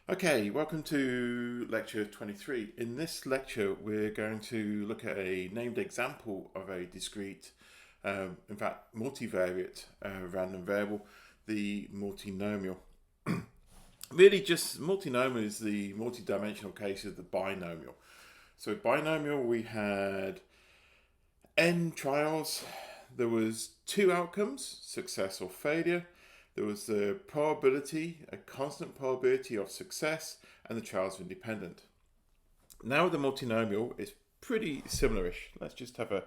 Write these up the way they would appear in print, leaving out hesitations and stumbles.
Okay, welcome to lecture 23. In this lecture, we're going to look at a named example of a discrete, in fact, multivariate random variable, the multinomial. Really, just multinomial is the multidimensional case of the binomial. So binomial, we had n trials. There was two outcomes, success or failure. There was the probability, a constant probability of success, and the trials were independent. Now with the multinomial, it's pretty similar-ish. Let's just have a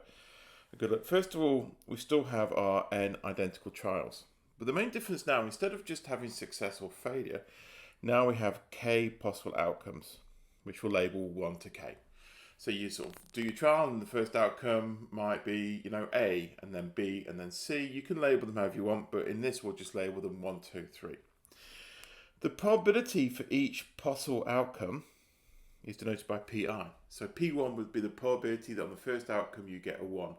good look. First of all, we still have our n identical trials. But the main difference now, instead of just having success or failure, now we have k possible outcomes, which we'll label 1 to k. So you sort of do your trial, and the first outcome might be, A, and then B, and then C. You can label them however you want, but in this we'll just label them 1, 2, 3. The probability for each possible outcome is denoted by Pi. So P1 would be the probability that on the first outcome you get a 1.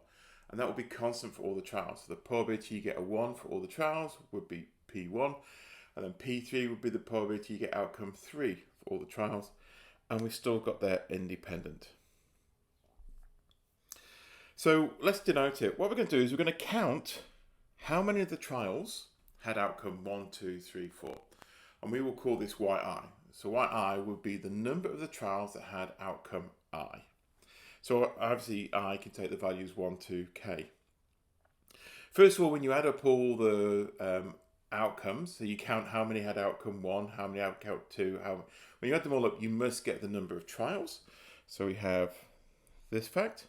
And that will be constant for all the trials. So the probability you get a 1 for all the trials would be P1. And then P3 would be the probability you get outcome 3 for all the trials. And we've still got their independent. So let's denote it. What we're going to do is we're going to count how many of the trials had outcome 1, 2, 3, 4. And we will call this yi. So yi would be the number of the trials that had outcome I. So obviously I can take the values 1 to k. First of all, when you add up all the outcomes, so you count how many had outcome 1, how many outcome 2, when you add them all up, you must get the number of trials. So we have this fact.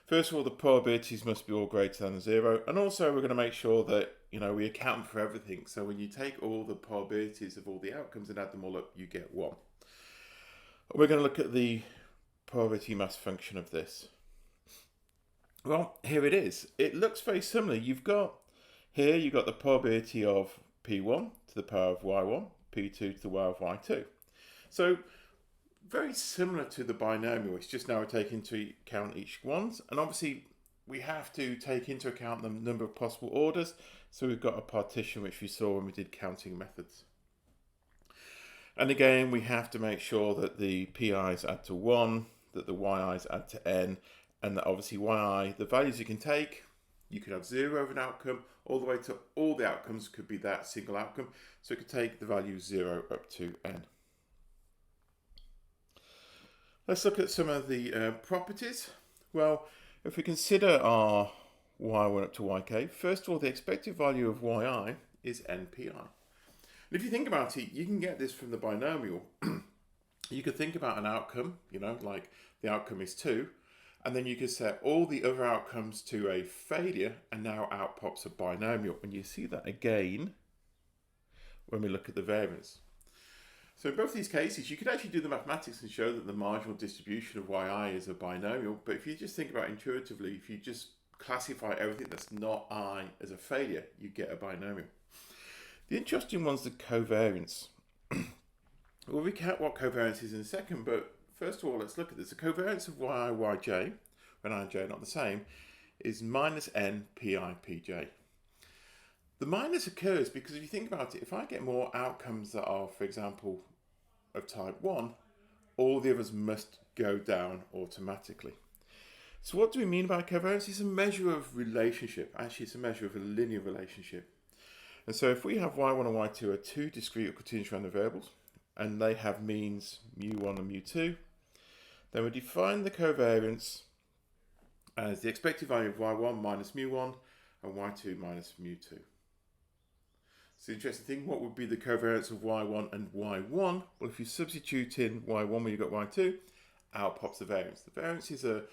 First of all, the probabilities must be all greater than 0. And also we're going to make sure that, we account for everything. So when you take all the probabilities of all the outcomes and add them all up, you get 1. We're going to look at the probability mass function of this. Well, here it is. It looks very similar. You've got the probability of P1 to the power of Y1, P2 to the power of Y2. So very similar to the binomial, it's just now we're taking into account each ones, and obviously we have to take into account the number of possible orders, so we've got a partition which we saw when we did counting methods. And again, we have to make sure that the pi's add to 1, that the yi's add to n, and that obviously yi, the values you can take, you could have 0 of an outcome, all the way to all the outcomes could be that single outcome, so it could take the value 0 up to n. Let's look at some of the properties. Well, if we consider our y1 up to yk, first of all, the expected value of yi is npi. And if you think about it, you can get this from the binomial. You could think about an outcome, like the outcome is 2, and then you could set all the other outcomes to a failure, and now out pops a binomial. And you see that again when we look at the variance. So in both these cases, you could actually do the mathematics and show that the marginal distribution of yi is a binomial. But if you just think about it intuitively, if you just classify everything that's not I as a failure, you get a binomial. The interesting one's the covariance. We'll recap what covariance is in a second, but first of all, let's look at this. The covariance of yj, when I and j are not the same, is minus n pi pj. The minus occurs because if you think about it, if I get more outcomes that are, for example, of type 1, all the others must go down automatically. So what do we mean by covariance? It's a measure of relationship. Actually, it's a measure of a linear relationship. And so if we have y1 and y2 are two discrete or continuous random variables, and they have means mu1 and mu2, then we define the covariance as the expected value of y1 minus mu1 and y2 minus mu2. So the interesting thing, what would be the covariance of y1 and y1? Well, if you substitute in y1 when you've got y2, out pops the variance. The variance is a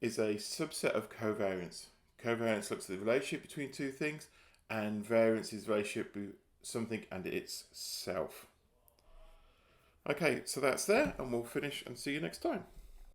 subset of covariance. Covariance looks at the relationship between two things, and variance is the relationship between something and its self. Okay, so that's there, and we'll finish and see you next time.